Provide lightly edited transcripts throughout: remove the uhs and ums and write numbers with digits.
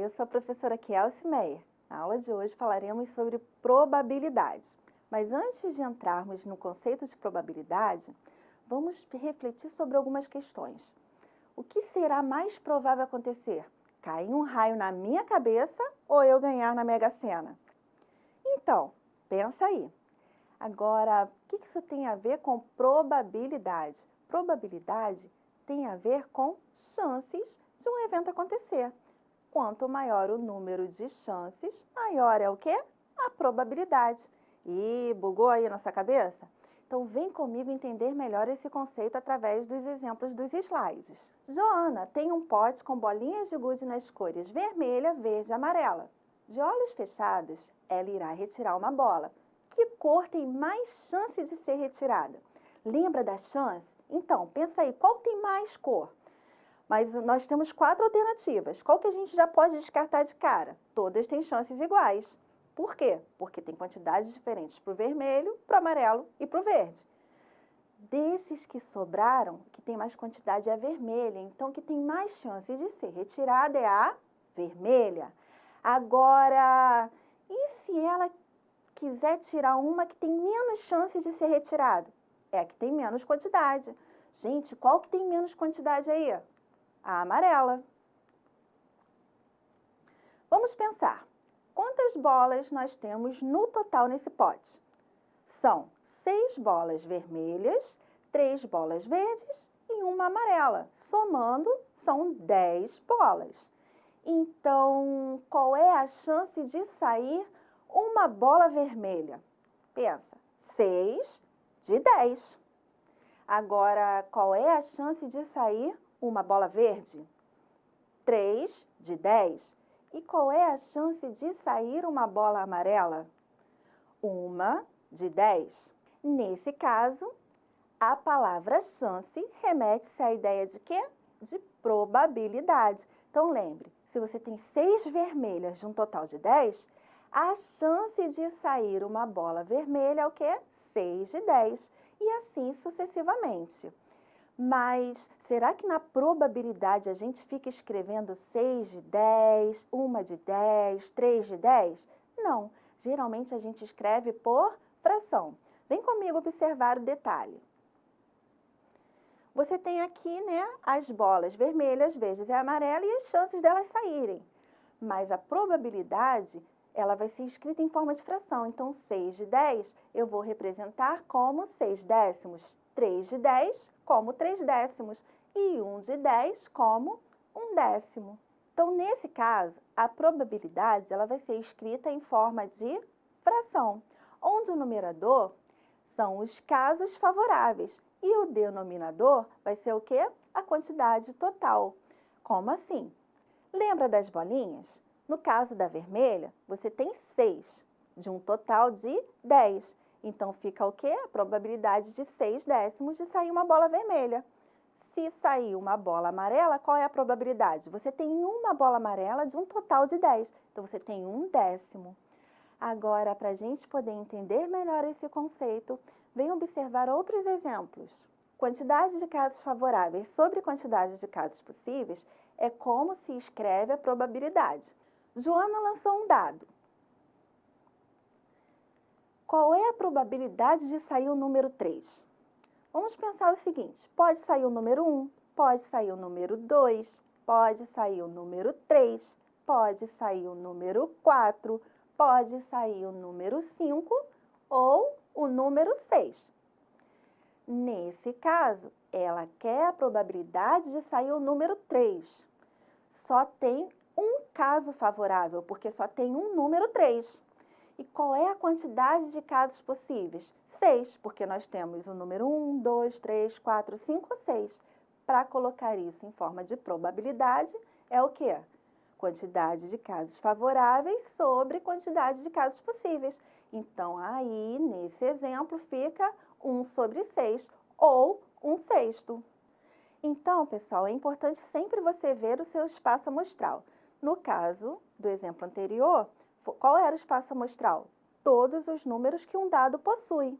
eu sou a professora Kielce Meyer. Na aula de hoje falaremos sobre probabilidade. Mas antes de entrarmos no conceito de probabilidade, vamos refletir sobre algumas questões. O que será mais provável acontecer? Cair um raio na minha cabeça ou eu ganhar na Mega Sena? Então, pensa aí. Agora, o que isso tem a ver com probabilidade? Probabilidade tem a ver com chances de um evento acontecer. Quanto maior o número de chances, maior é o quê? A probabilidade. Ih, bugou aí na sua cabeça? Então, vem comigo entender melhor esse conceito através dos exemplos dos slides. Joana tem um pote com bolinhas de gude nas cores vermelha, verde e amarela. De olhos fechados, ela irá retirar uma bola. Que cor tem mais chance de ser retirada? Lembra da chance? Então, pensa aí, qual tem mais cor? Mas nós temos 4 alternativas. Qual que a gente já pode descartar de cara? Todas têm chances iguais. Por quê? Porque tem quantidades diferentes para o vermelho, para o amarelo e para o verde. Desses que sobraram, que tem mais quantidade é a vermelha. Então, que tem mais chances de ser retirada é a vermelha. Agora, e se ela quiser tirar uma que tem menos chances de ser retirada? É a que tem menos quantidade. Gente, qual que tem menos quantidade aí? A amarela. Vamos pensar. Quantas bolas nós temos no total nesse pote? São 6 bolas vermelhas, 3 bolas verdes e uma amarela. Somando, são 10 bolas. Então, qual é a chance de sair uma bola vermelha? Pensa, 6 de 10. Agora, qual é a chance de sair uma bola verde? 3 de 10. E qual é a chance de sair uma bola amarela? 1 de 10. Nesse caso, a palavra chance remete-se à ideia de quê? De probabilidade. Então, lembre, se você tem 6 vermelhas de um total de 10, a chance de sair uma bola vermelha é o quê? 6 de 10. E assim sucessivamente. Mas será que na probabilidade a gente fica escrevendo 6 de 10, 1 de 10, 3 de 10? Não, geralmente a gente escreve por fração. Vem comigo observar o detalhe. Você tem aqui, né, as bolas vermelhas, verdes e amarelas e as chances delas saírem. Mas a probabilidade, ela vai ser escrita em forma de fração. Então, 6 de 10 eu vou representar como 6 décimos. 3 de 10 como 3 décimos e 1 de 10 como 1 décimo. Então, nesse caso, a probabilidade ela vai ser escrita em forma de fração, onde o numerador são os casos favoráveis e o denominador vai ser o quê? A quantidade total. Como assim? Lembra das bolinhas? No caso da vermelha, você tem 6, de um total de 10. Então, fica o quê? A probabilidade de 6 décimos de sair uma bola vermelha. Se sair uma bola amarela, qual é a probabilidade? Você tem uma bola amarela de um total de 10. Então, você tem 1 décimo. Agora, para a gente poder entender melhor esse conceito, vem observar outros exemplos. Quantidade de casos favoráveis sobre quantidade de casos possíveis é como se escreve a probabilidade. Joana lançou um dado. Qual é a probabilidade de sair o número 3? Vamos pensar o seguinte, pode sair o número 1, pode sair o número 2, pode sair o número 3, pode sair o número 4, pode sair o número 5 ou o número 6. Nesse caso, ela quer a probabilidade de sair o número 3. Só tem um caso favorável, porque só tem um número 3. E qual é a quantidade de casos possíveis? 6, porque nós temos o número 1, 2, 3, 4, 5, 6. Para colocar isso em forma de probabilidade, é o quê? Quantidade de casos favoráveis sobre quantidade de casos possíveis. Então, aí, nesse exemplo, fica 1 sobre 6, ou 1/6. Então, pessoal, é importante sempre você ver o seu espaço amostral. No caso do exemplo anterior, qual era o espaço amostral? Todos os números que um dado possui.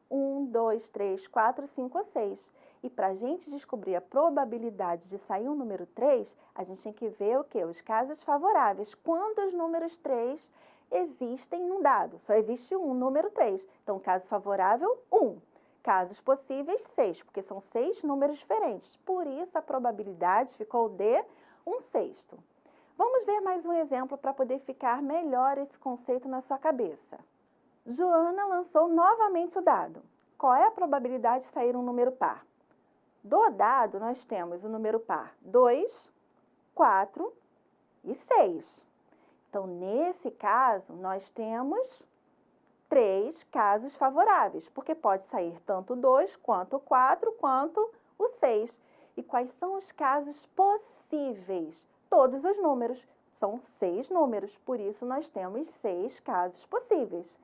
1, 2, 3, 4, 5 ou 6. E para a gente descobrir a probabilidade de sair um número 3, a gente tem que ver o quê? Os casos favoráveis. Quantos números 3 existem num dado? Só existe um número 3. Então, caso favorável, 1. Casos possíveis, 6, porque são 6 números diferentes. Por isso, a probabilidade ficou de 1/6. Vamos ver mais um exemplo para poder ficar melhor esse conceito na sua cabeça. Joana lançou novamente o dado. Qual é a probabilidade de sair um número par? Do dado, nós temos o número par 2, 4 e 6. Então, nesse caso, nós temos 3 casos favoráveis, porque pode sair tanto o 2, quanto o 4, quanto o 6. E quais são os casos possíveis? Todos os números. São 6 números, por isso nós temos 6 casos possíveis.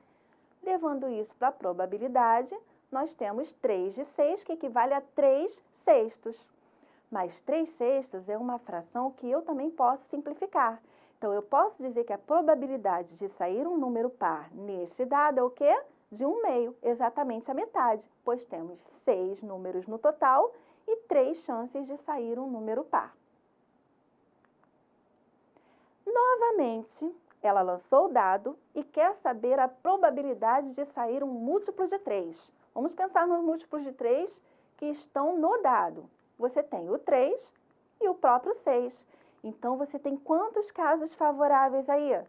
Levando isso para a probabilidade, nós temos 3 de 6, que equivale a 3/6. Mas 3/6 é uma fração que eu também posso simplificar. Então, eu posso dizer que a probabilidade de sair um número par nesse dado é o quê? De 1/2, exatamente a metade, pois temos 6 números no total e 3 chances de sair um número par. Novamente, ela lançou o dado e quer saber a probabilidade de sair um múltiplo de 3. Vamos pensar nos múltiplos de 3 que estão no dado. Você tem o 3 e o próprio 6. Então, você tem quantos casos favoráveis aí?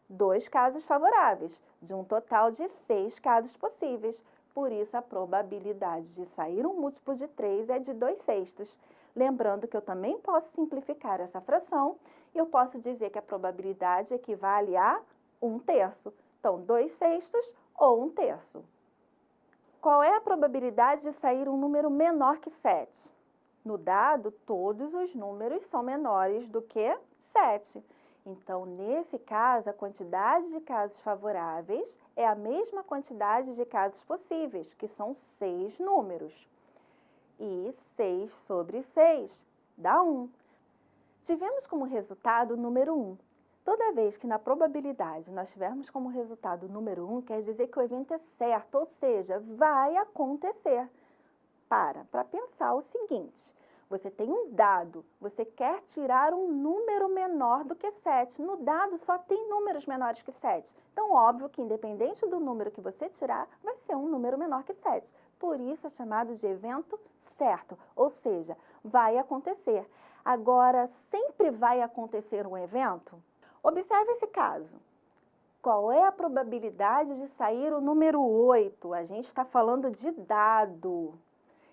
2 casos favoráveis, de um total de 6 casos possíveis. Por isso, a probabilidade de sair um múltiplo de 3 é de 2/6. Lembrando que eu também posso simplificar essa fração e eu posso dizer que a probabilidade equivale a 1/3. Então, 2/6 ou 1/3. Qual é a probabilidade de sair um número menor que 7? No dado, todos os números são menores do que 7. Então, nesse caso, a quantidade de casos favoráveis é a mesma quantidade de casos possíveis, que são 6 números. E 6 sobre 6 dá 1. Tivemos como resultado o número 1. Toda vez que na probabilidade nós tivermos como resultado o número 1, quer dizer que o evento é certo, ou seja, vai acontecer. Para pensar o seguinte, você tem um dado, você quer tirar um número menor do que 7. No dado só tem números menores que 7. Então, óbvio que independente do número que você tirar, vai ser um número menor que 7. Por isso é chamado de evento certo, ou seja, vai acontecer. Agora, sempre vai acontecer um evento? Observe esse caso. Qual é a probabilidade de sair o número 8? A gente está falando de dado.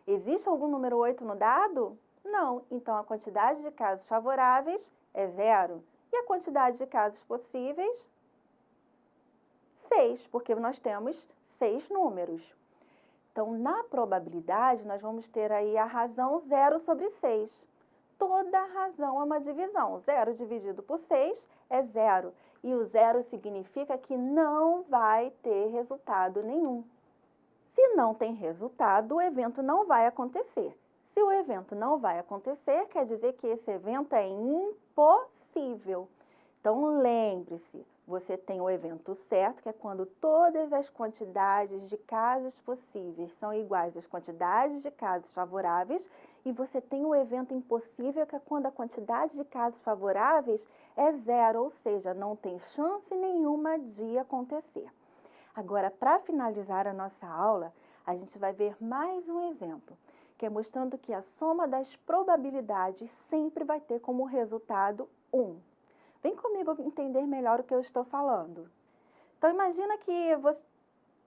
Existe algum número 8 no dado? Não. Então, a quantidade de casos favoráveis é 0. E a quantidade de casos possíveis? 6, porque nós temos 6 números. Então, na probabilidade, nós vamos ter aí a razão 0 sobre 6. Toda razão é uma divisão. 0 dividido por 6 é 0. E o 0 significa que não vai ter resultado nenhum. Se não tem resultado, o evento não vai acontecer. Se o evento não vai acontecer, quer dizer que esse evento é impossível. Então, lembre-se, você tem o evento certo, que é quando todas as quantidades de casos possíveis são iguais às quantidades de casos favoráveis, e você tem o evento impossível, que é quando a quantidade de casos favoráveis é 0, ou seja, não tem chance nenhuma de acontecer. Agora, para finalizar a nossa aula, a gente vai ver mais um exemplo, que é mostrando que a soma das probabilidades sempre vai ter como resultado 1. Vem comigo entender melhor o que eu estou falando. Então, imagina que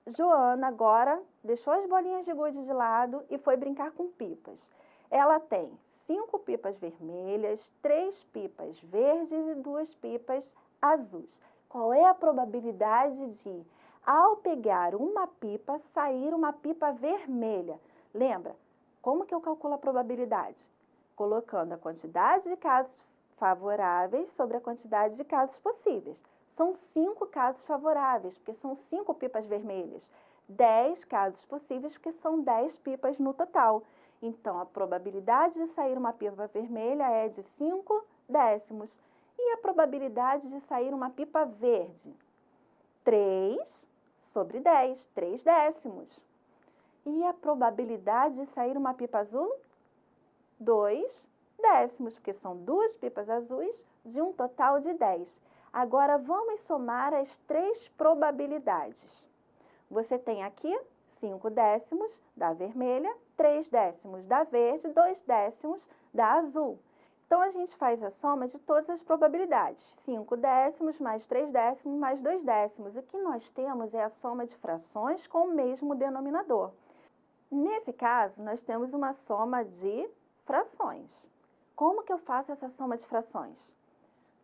Joana agora deixou as bolinhas de gude de lado e foi brincar com pipas. Ela tem 5 pipas vermelhas, 3 pipas verdes e 2 pipas azuis. Qual é a probabilidade de, ao pegar uma pipa, sair uma pipa vermelha? Lembra, como que eu calculo a probabilidade? Colocando a quantidade de casos favoráveis sobre a quantidade de casos possíveis. São 5 casos favoráveis, porque são 5 pipas vermelhas. 10 casos possíveis, porque são 10 pipas no total. Então, a probabilidade de sair uma pipa vermelha é de 5 décimos. E a probabilidade de sair uma pipa verde? 3 sobre 10, 3 décimos. E a probabilidade de sair uma pipa azul? 2 décimos, porque são 2 pipas azuis de um total de 10. Agora, vamos somar as 3 probabilidades. Você tem aqui 5 décimos da vermelha, 3 décimos da verde, 2 décimos da azul. Então, a gente faz a soma de todas as probabilidades. 5 décimos mais 3 décimos mais 2 décimos. O que nós temos é a soma de frações com o mesmo denominador. Nesse caso, nós temos uma soma de frações. Como que eu faço essa soma de frações?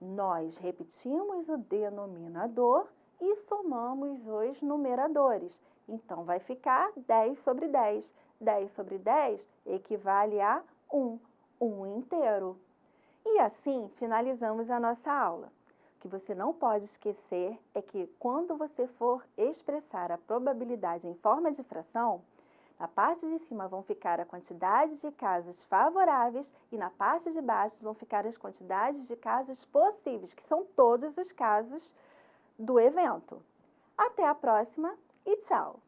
Nós repetimos o denominador e somamos os numeradores. Então, vai ficar 10 sobre 10. 10 sobre 10 equivale a 1, 1 inteiro. E assim, finalizamos a nossa aula. O que você não pode esquecer é que quando você for expressar a probabilidade em forma de fração, na parte de cima vão ficar a quantidade de casos favoráveis e na parte de baixo vão ficar as quantidades de casos possíveis, que são todos os casos do evento. Até a próxima e tchau!